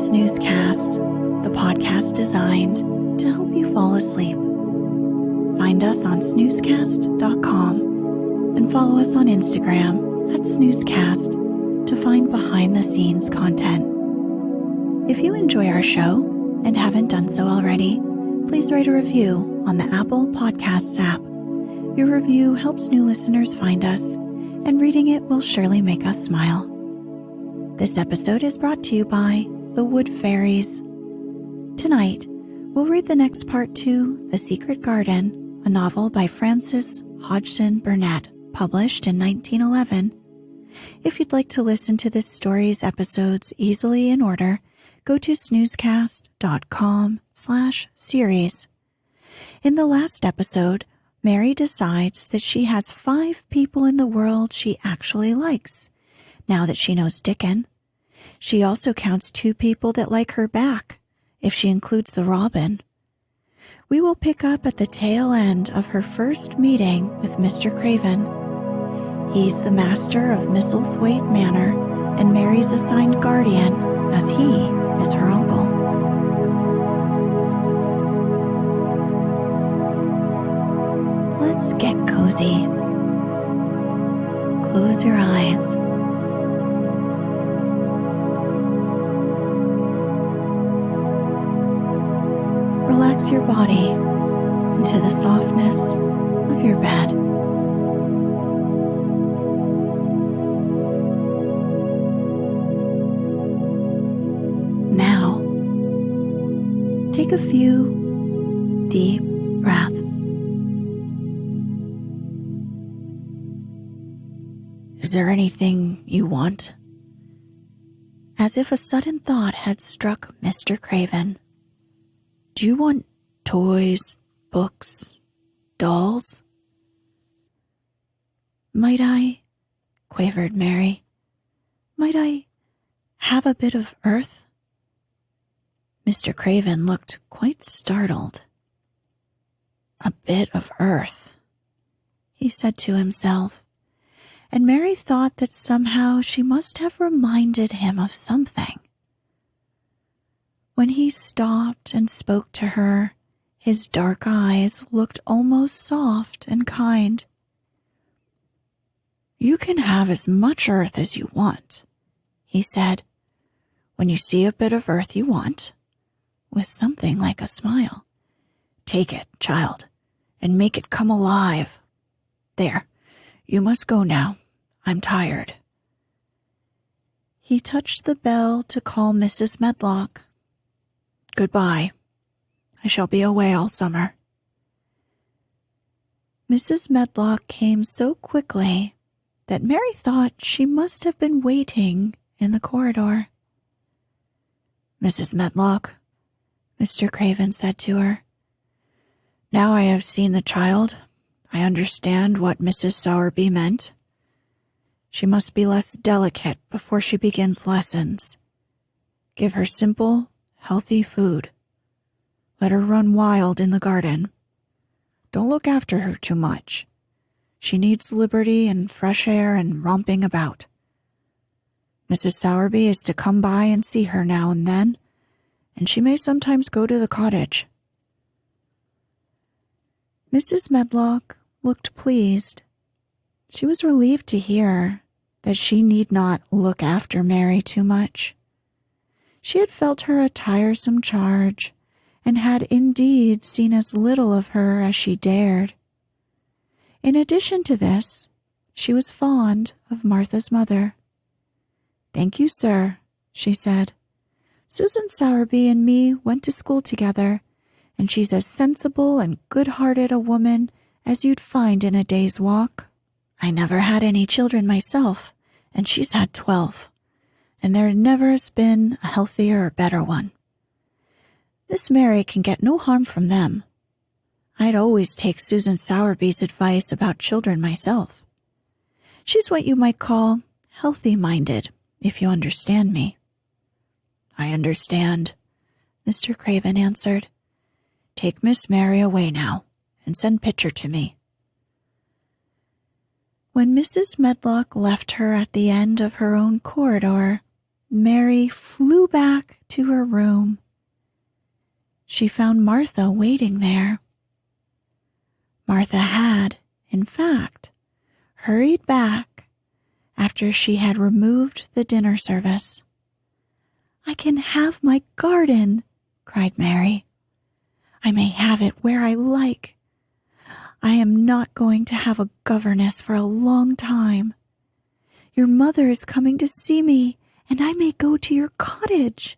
Snoozecast, the podcast designed to help you fall asleep. Find us on snoozecast.com and follow us on Instagram at snoozecast to find behind-the-scenes content. If you enjoy our show and haven't done so already, please write a review on the Apple Podcasts app. Your review helps new listeners find us, and reading it will surely make us smile. This episode is brought to you by The Wood Fairies. Tonight, we'll read the next part to The Secret Garden, a novel by Frances Hodgson Burnett, published in 1911. If you'd like to listen to this story's episodes easily in order, go to snoozecast.com/series. In the last episode, Mary decides that she has 5 people in the world she actually likes, now that she knows Dickon. She also counts 2 people that like her back, if she includes the robin. We will pick up at the tail end of her first meeting with Mr. Craven. He's the master of Misselthwaite Manor and Mary's assigned guardian, as he is her uncle. Let's get cozy. Close your eyes. Relax your body into the softness of your bed. Now, take a few deep breaths. Is there anything you want? As if a sudden thought had struck Mr. Craven. Do you want toys, books, dolls? Might I, quavered Mary, might I have a bit of earth? Mr. Craven looked quite startled. A bit of earth, he said to himself, and Mary thought that somehow she must have reminded him of something. When he stopped and spoke to her, his dark eyes looked almost soft and kind. You can have as much earth as you want, he said, when you see a bit of earth you want, with something like a smile. Take it, child, and make it come alive. There, you must go now. I'm tired. He touched the bell to call Mrs. Medlock. Goodbye. I shall be away all summer. Mrs. Medlock came so quickly that Mary thought she must have been waiting in the corridor. Mrs. Medlock, Mr. Craven said to her, now I have seen the child, I understand what Mrs. Sowerby meant. She must be less delicate before she begins lessons. Give her simple, healthy food. Let her run wild in the garden. Don't look after her too much. She needs liberty and fresh air and romping about. Mrs. Sowerby is to come by and see her now and then, and she may sometimes go to the cottage. Mrs. Medlock looked pleased. She was relieved to hear that she need not look after Mary too much. She had felt her a tiresome charge, and had indeed seen as little of her as she dared. In addition to this, she was fond of Martha's mother. Thank you, sir, she said. Susan Sowerby and me went to school together, and she's as sensible and good-hearted a woman as you'd find in a day's walk. I never had any children myself, and she's had 12, and there never has been a healthier or better one. Miss Mary can get no harm from them. I'd always take Susan Sowerby's advice about children myself. She's what you might call healthy-minded, if you understand me. I understand, Mr. Craven answered. Take Miss Mary away now, and send Pitcher to me. When Mrs. Medlock left her at the end of her own corridor, Mary flew back to her room. She found Martha waiting there. Martha had, in fact, hurried back after she had removed the dinner service. "I can have my garden," cried Mary. "I may have it where I like. I am not going to have a governess for a long time. Your mother is coming to see me, and I may go to your cottage.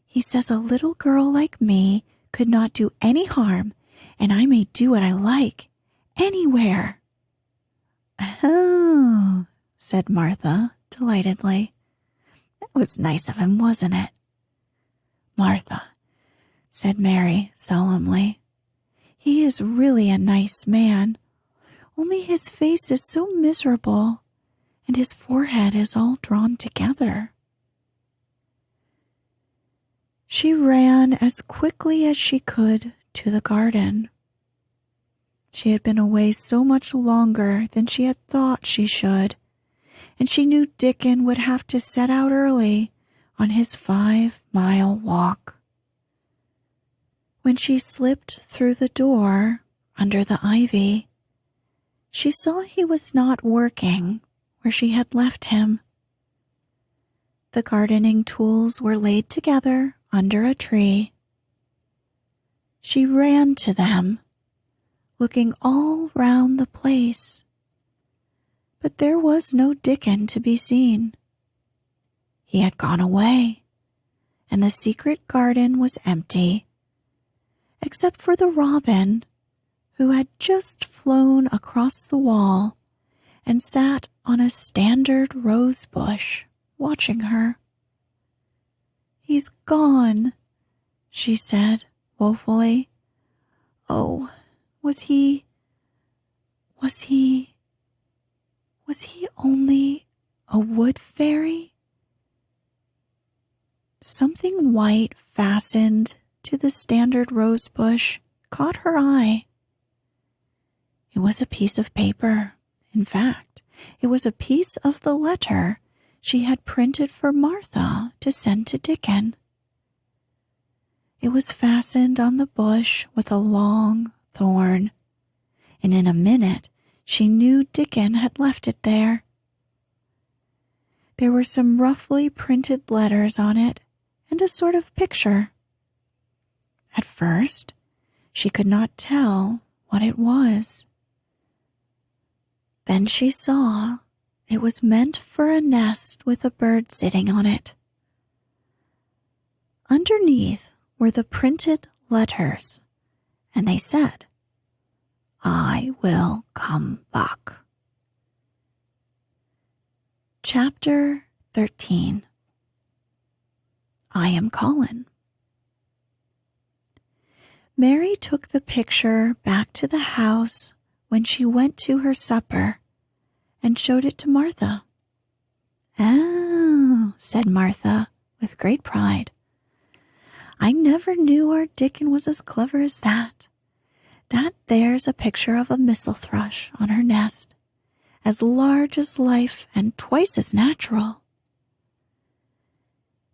He says a little girl like me could not do any harm, and I may do what I like, anywhere." "Oh," said Martha delightedly. "That was nice of him, wasn't it?" "Martha," said Mary solemnly, "he is really a nice man, only his face is so miserable, and his forehead is all drawn together." She ran as quickly as she could to the garden. She had been away so much longer than she had thought she should, and she knew Dickon would have to set out early on his 5-mile walk. When she slipped through the door under the ivy, she saw he was not working where she had left him. The gardening tools were laid together under a tree. She ran to them, looking all round the place, but there was no Dickon to be seen. He had gone away, and the secret garden was empty, except for the robin, who had just flown across the wall and sat on a standard rose bush watching her. "He's gone," she said woefully. "Oh, was he only a wood fairy?" Something white fastened to the standard rose bush caught her eye. It was a piece of paper. In fact, it was a piece of the letter she had printed for Martha to send to Dickon. It was fastened on the bush with a long thorn, and in a minute she knew Dickon had left it there. There were some roughly printed letters on it and a sort of picture. At first, she could not tell what it was. Then she saw it was meant for a nest with a bird sitting on it. Underneath were the printed letters, and they said, "I will come back." Chapter 13. I Am Colin. Mary took the picture back to the house when she went to her supper and showed it to Martha. "Oh," said Martha with great pride, "I never knew our Dickon was as clever as that. That there's a picture of a missel thrush on her nest, as large as life and twice as natural."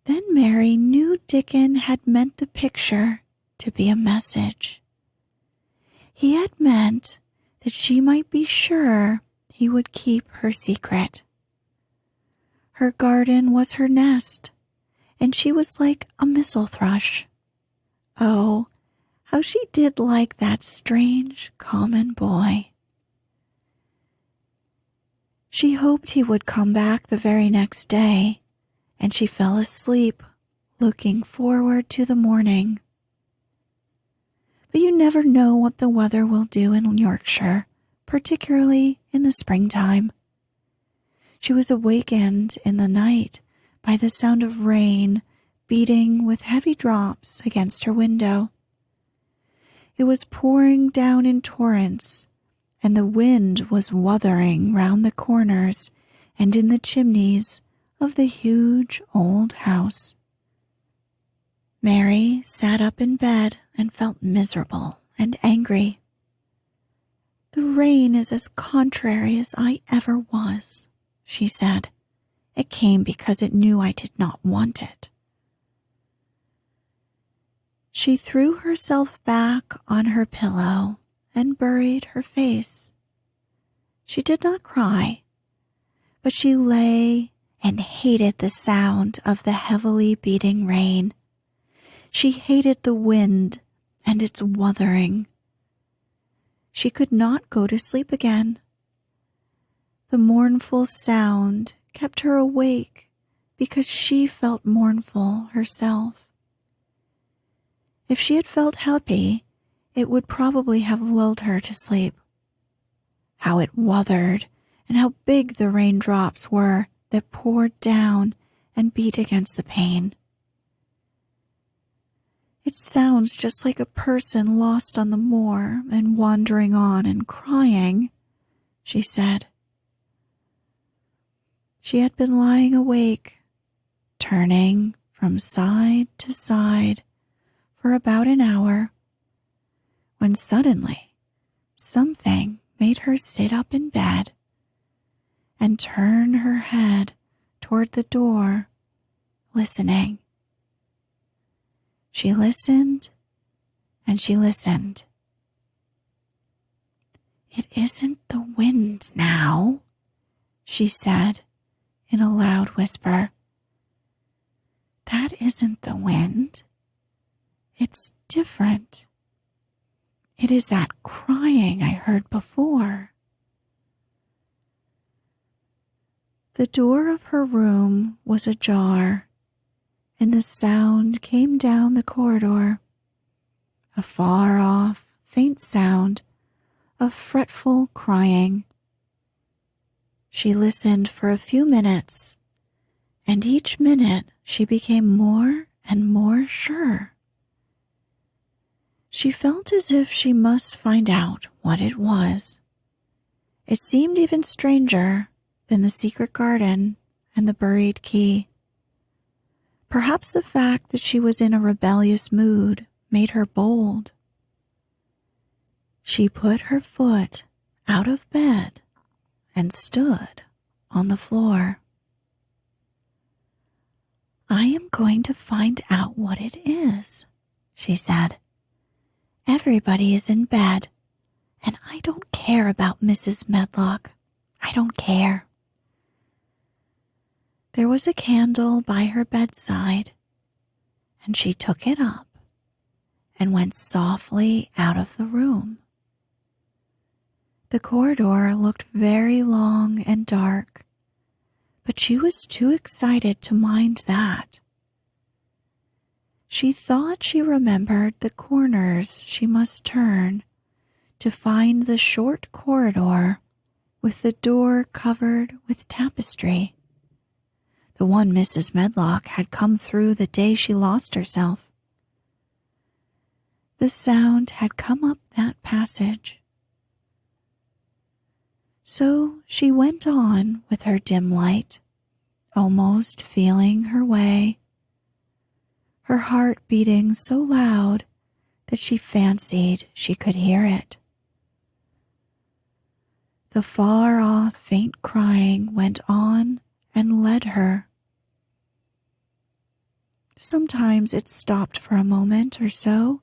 Then Mary knew Dickon had meant the picture to be a message. He had meant that she might be sure he would keep her secret. Her garden was her nest, and she was like a missel thrush. Oh, how she did like that strange, common boy. She hoped he would come back the very next day, and she fell asleep, looking forward to the morning. But you never know what the weather will do in Yorkshire, particularly in the springtime. She was awakened in the night by the sound of rain beating with heavy drops against her window. It was pouring down in torrents, and the wind was wuthering round the corners and in the chimneys of the huge old house. Mary sat up in bed and felt miserable and angry. "The rain is as contrary as I ever was," she said. "It came because it knew I did not want it." She threw herself back on her pillow and buried her face. She did not cry, but she lay and hated the sound of the heavily beating rain. She hated the wind and its wuthering. She could not go to sleep again. The mournful sound kept her awake because she felt mournful herself. If she had felt happy, it would probably have lulled her to sleep. How it wuthered, and how big the raindrops were that poured down and beat against the pane. It sounds just like a person lost on the moor and wandering on and crying, she said. She had been lying awake, turning from side to side for about an hour, when suddenly something made her sit up in bed and turn her head toward the door, listening. She listened and she listened. "It isn't the wind now," she said in a loud whisper. "That isn't the wind. It's different. It is that crying I heard before." The door of her room was ajar, and the sound came down the corridor, a far-off, faint sound of fretful crying. She listened for a few minutes, and each minute she became more and more sure. She felt as if she must find out what it was. It seemed even stranger than the secret garden and the buried key. Perhaps the fact that she was in a rebellious mood made her bold. She put her foot out of bed and stood on the floor. "I am going to find out what it is," she said. "Everybody is in bed, and I don't care about Mrs. Medlock. I don't care." There was a candle by her bedside, and she took it up and went softly out of the room. The corridor looked very long and dark, but she was too excited to mind that. She thought she remembered the corners she must turn to find the short corridor with the door covered with tapestry, the one Mrs. Medlock had come through the day she lost herself. The sound had come up that passage. So she went on with her dim light, almost feeling her way, her heart beating so loud that she fancied she could hear it. The far-off faint crying went on and led her. Sometimes it stopped for a moment or so,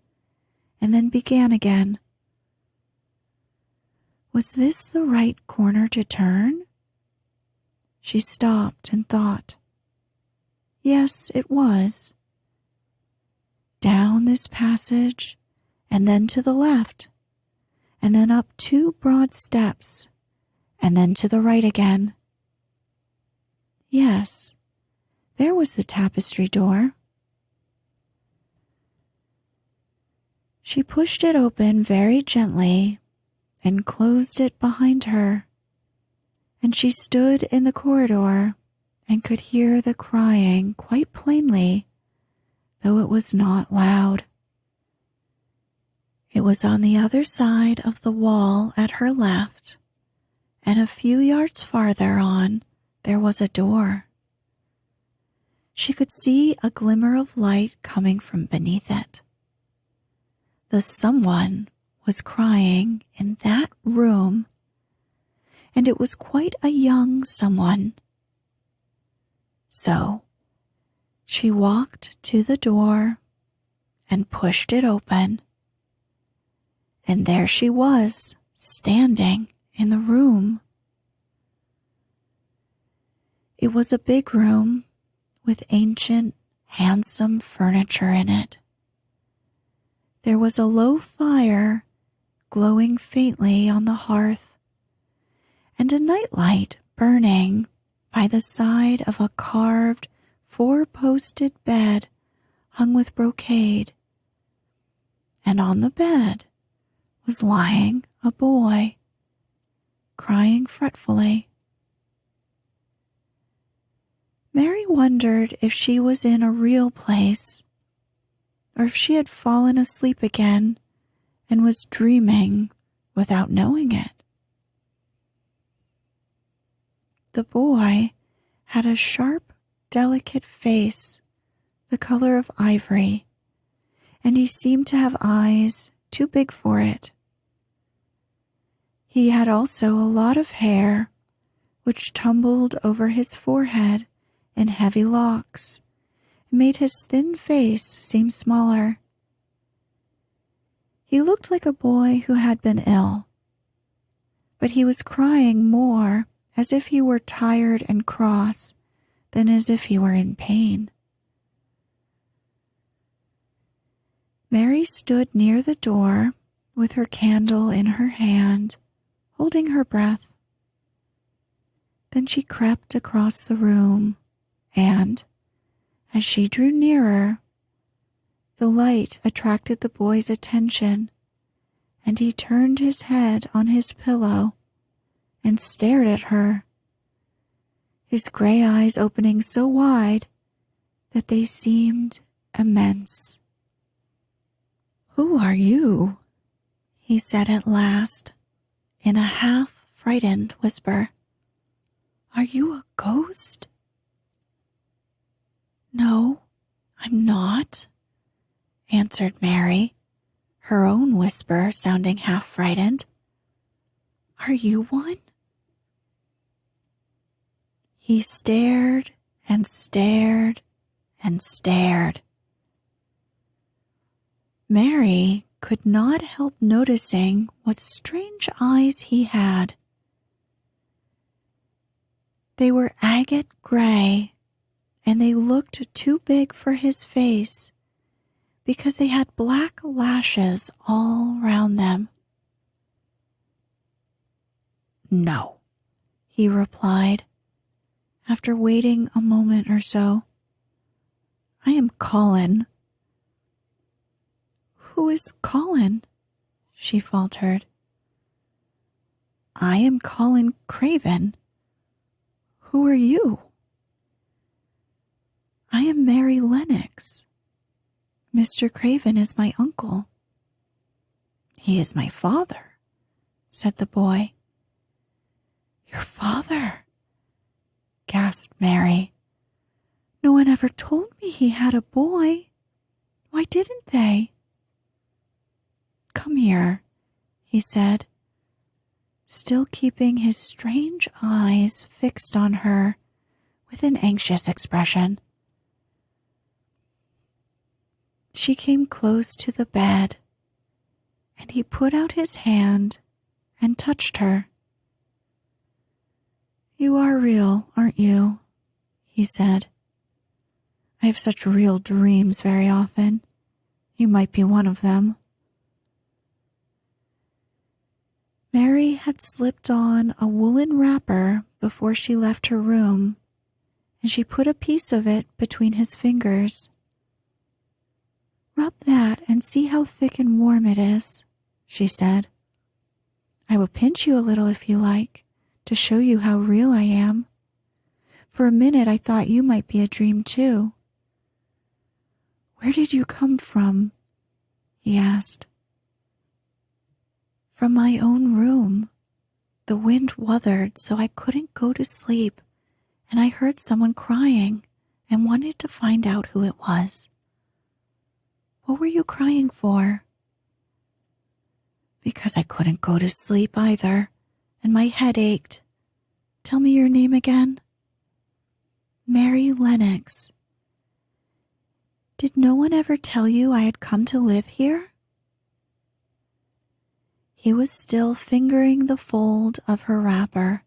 and then began again. Was this the right corner to turn? She stopped and thought. Yes, it was. Down this passage, and then to the left, and then up 2 broad steps, and then to the right again. Yes, there was the tapestry door. She pushed it open very gently and closed it behind her, and she stood in the corridor and could hear the crying quite plainly, though it was not loud. It was on the other side of the wall at her left, and a few yards farther on there was a door. She could see a glimmer of light coming from beneath it. The someone was crying in that room, and it was quite a young someone. So she walked to the door and pushed it open. And there she was, standing in the room. It was a big room with ancient, handsome furniture in it. There was a low fire glowing faintly on the hearth, and a nightlight burning by the side of a carved, four-posted bed hung with brocade. And on the bed was lying a boy, crying fretfully. Mary wondered if she was in a real place, or if she had fallen asleep again and was dreaming without knowing it. The boy had a sharp, delicate face, the color of ivory, and he seemed to have eyes too big for it. He had also a lot of hair, which tumbled over his forehead in heavy locks, and made his thin face seem smaller. He looked like a boy who had been ill, but he was crying more as if he were tired and cross than as if he were in pain. Mary stood near the door with her candle in her hand, holding her breath. Then she crept across the room, and, as she drew nearer, the light attracted the boy's attention, and he turned his head on his pillow and stared at her, his gray eyes opening so wide that they seemed immense. "Who are you?" he said at last, in a half-frightened whisper. "Are you a ghost?" "No, I'm not," answered Mary, her own whisper sounding half-frightened. "Are you one?" He stared and stared and stared. Mary could not help noticing what strange eyes he had. They were agate gray, and they looked too big for his face because they had black lashes all round them. "No," he replied, after waiting a moment or so. "I am Colin." "Who is Colin?" she faltered. "I am Colin Craven. Who are you?" "I am Mary Lennox. Mr. Craven is my uncle." "He is my father," said the boy. "Your father?" gasped Mary. "No one ever told me he had a boy. Why didn't they?" "Come here," he said, still keeping his strange eyes fixed on her with an anxious expression. She came close to the bed, and he put out his hand and touched her. "You are real, aren't you?" he said. "I have such real dreams very often. You might be one of them." Mary had slipped on a woolen wrapper before she left her room, and she put a piece of it between his fingers. "Rub that and see how thick and warm it is," she said. "I will pinch you a little if you like, to show you how real I am. For a minute I thought you might be a dream too." "Where did you come from?" he asked. "From my own room. The wind wuthered so I couldn't go to sleep, and I heard someone crying and wanted to find out who it was." "What were you crying for?" "Because I couldn't go to sleep either, and my head ached. Tell me your name again." "Mary Lennox." Did no one ever tell you I had come to live here?" He was still fingering the fold of her wrapper,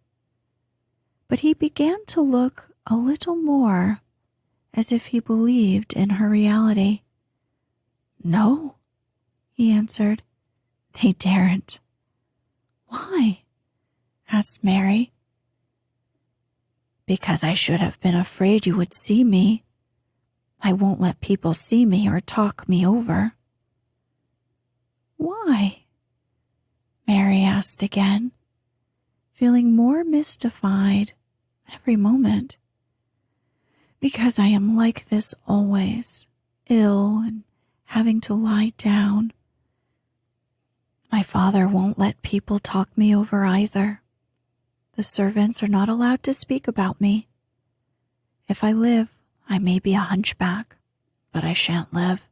but he began to look a little more as if he believed in her reality. "No," he answered. "They daren't." "Why?" asked Mary. "Because I should have been afraid you would see me. I won't let people see me or talk me over." "Why?" Mary asked again, feeling more mystified every moment. "Because I am like this always, ill and having to lie down. My father won't let people talk me over either. The servants are not allowed to speak about me. If I live, I may be a hunchback, but I shan't live.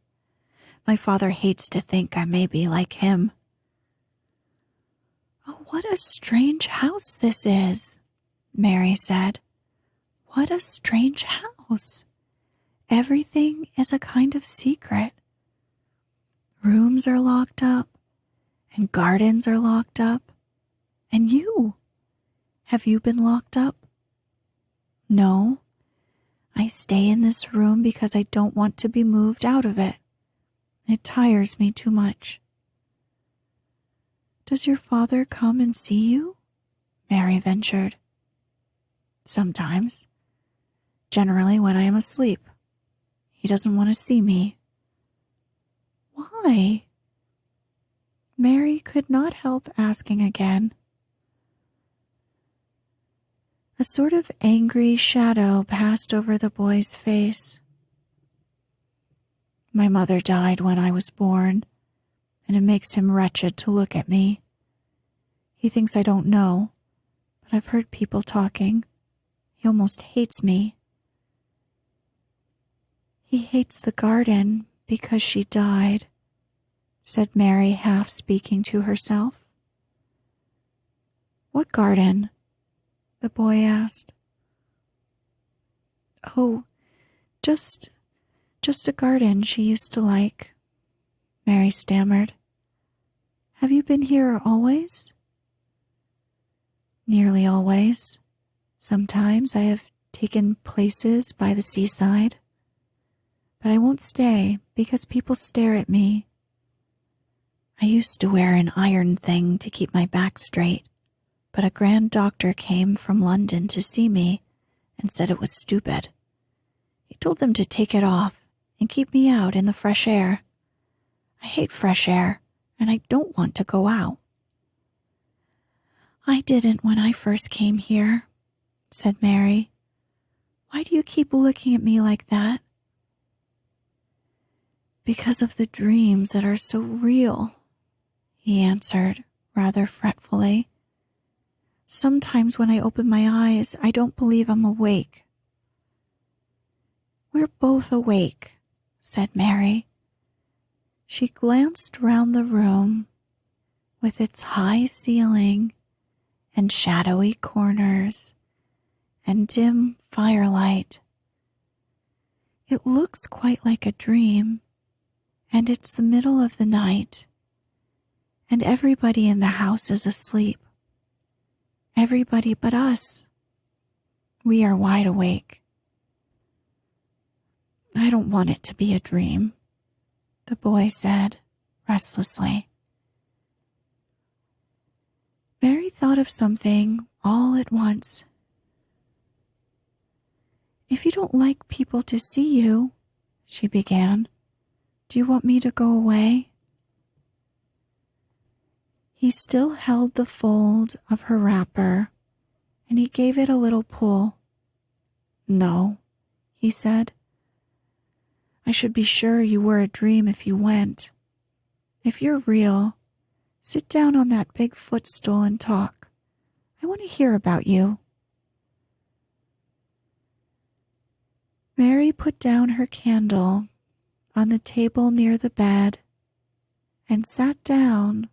My father hates to think I may be like him." "Oh, what a strange house this is," Mary said. "What a strange house. Everything is a kind of secret. Rooms are locked up, and gardens are locked up. And you, have you been locked up?" "No. I stay in this room because I don't want to be moved out of it. It tires me too much." "Does your father come and see you?" Mary ventured. "Sometimes. Generally when I am asleep. He doesn't want to see me." "Why?" Mary could not help asking again. A sort of angry shadow passed over the boy's face. "My mother died when I was born, and it makes him wretched to look at me. He thinks I don't know, but I've heard people talking. He almost hates me. He hates the garden because she died," said Mary, half speaking to herself. "What garden?" the boy asked. "Oh, just a garden she used to like," Mary stammered. "Have you been here always?" "Nearly always. Sometimes I have taken places by the seaside, but I won't stay because people stare at me. I used to wear an iron thing to keep my back straight, but a grand doctor came from London to see me and said it was stupid. He told them to take it off and keep me out in the fresh air. I hate fresh air, and I don't want to go out." "I didn't when I first came here," said Mary. "Why do you keep looking at me like that?" "Because of the dreams that are so real," he answered, rather fretfully. "Sometimes when I open my eyes, I don't believe I'm awake." "We're both awake," said Mary. She glanced round the room with its high ceiling and shadowy corners and dim firelight. "It looks quite like a dream, and it's the middle of the night, and everybody in the house is asleep. Everybody but us. We are wide awake." "I don't want it to be a dream," the boy said restlessly. Mary thought of something all at once. "If you don't like people to see you," she began, "do you want me to go away?" He still held the fold of her wrapper, and he gave it a little pull. "No," he said. "I should be sure you were a dream if you went. If you're real, sit down on that big footstool and talk. I want to hear about you." Mary put down her candle on the table near the bed and sat down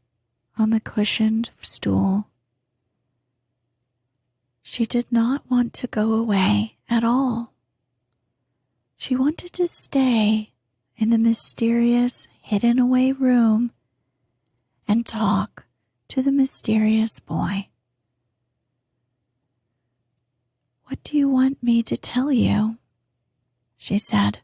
on the cushioned stool. She did not want to go away at all. She wanted to stay in the mysterious hidden-away room and talk to the mysterious boy. "What do you want me to tell you?" she said.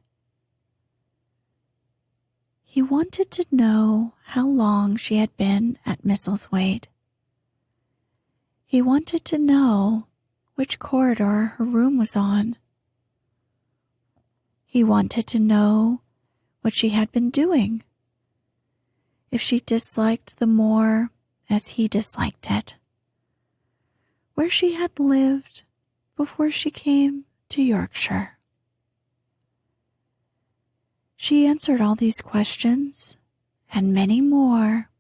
He wanted to know how long she had been at Misselthwaite. He wanted to know which corridor her room was on. He wanted to know what she had been doing, if she disliked the moor as he disliked it, where she had lived before she came to Yorkshire. She answered all these questions and many more,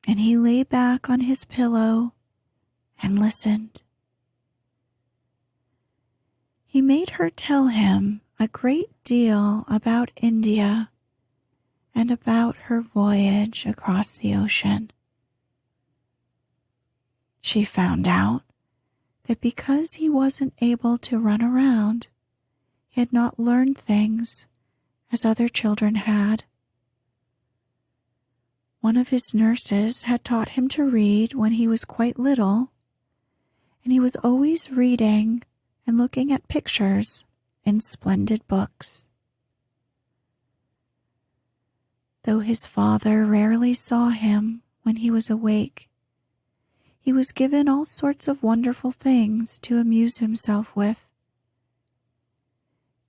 and he lay back on his pillow and listened. He made her tell him a great deal about India and about her voyage across the ocean. She found out that because he wasn't able to run around, he had not learned things as other children had. One of his nurses had taught him to read when he was quite little, and he was always reading and looking at pictures in splendid books. Though his father rarely saw him when he was awake, he was given all sorts of wonderful things to amuse himself with.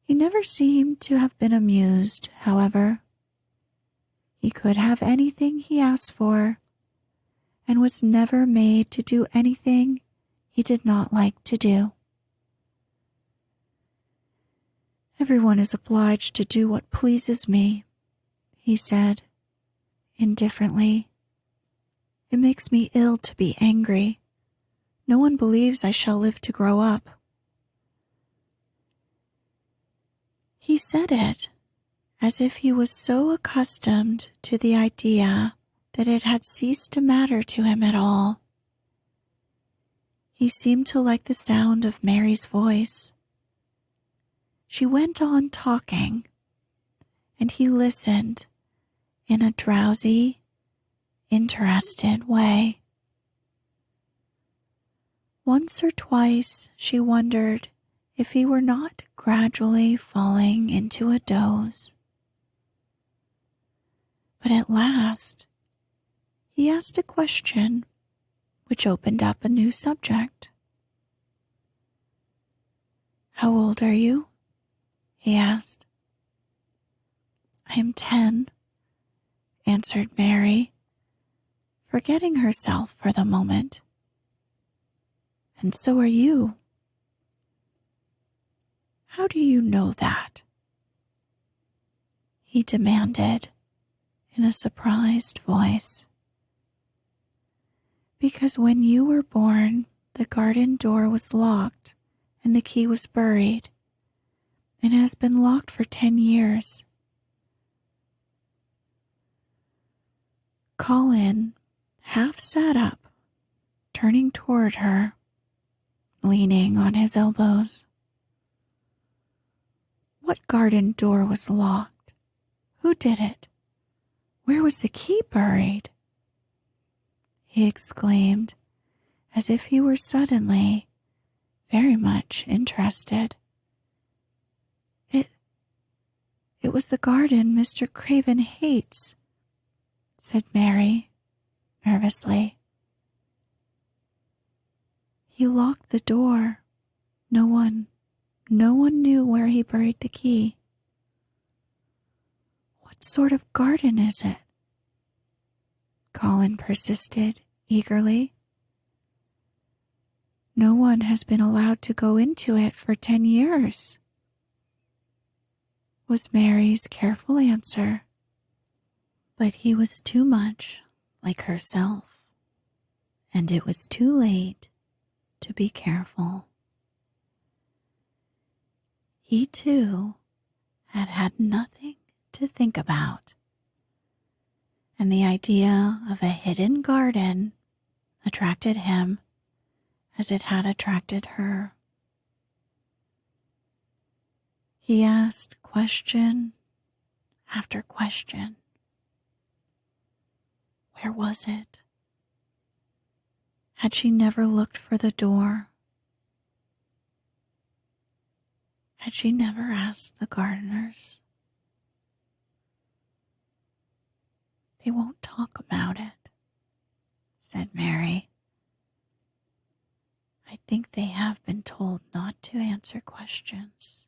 He never seemed to have been amused, however. He could have anything he asked for, and was never made to do anything he did not like to do. "Everyone is obliged to do what pleases me," he said, indifferently. "It makes me ill to be angry. No one believes I shall live to grow up." He said it as if he was so accustomed to the idea that it had ceased to matter to him at all. He seemed to like the sound of Mary's voice. She went on talking, and he listened in a drowsy, interested way. Once or twice she wondered if he were not gradually falling into a doze. But at last, he asked a question which opened up a new subject. "How old are you?" he asked. "I am 10, answered Mary, forgetting herself for the moment. "And so are you." "How do you know that?" he demanded in a surprised voice. "Because when you were born, the garden door was locked and the key was buried, and has been locked for 10 years. Colin half sat up, turning toward her, leaning on his elbows. "What garden door was locked? Who did it? Where was the key buried?" he exclaimed, as if he were suddenly very much interested. It was the garden Mr. Craven hates," said Mary, nervously. "He locked the door. No one knew where he buried the key." "What sort of garden is it?" Colin persisted eagerly. "No one has been allowed to go into it for 10 years, was Mary's careful answer. But he was too much like herself, and it was too late to be careful. He, too, had had nothing to think about, and the idea of a hidden garden attracted him as it had attracted her. He asked question after question. Where was it? Had she never looked for the door? Had she never asked the gardeners? They won't talk about it, said Mary. I think they have been told not to answer questions.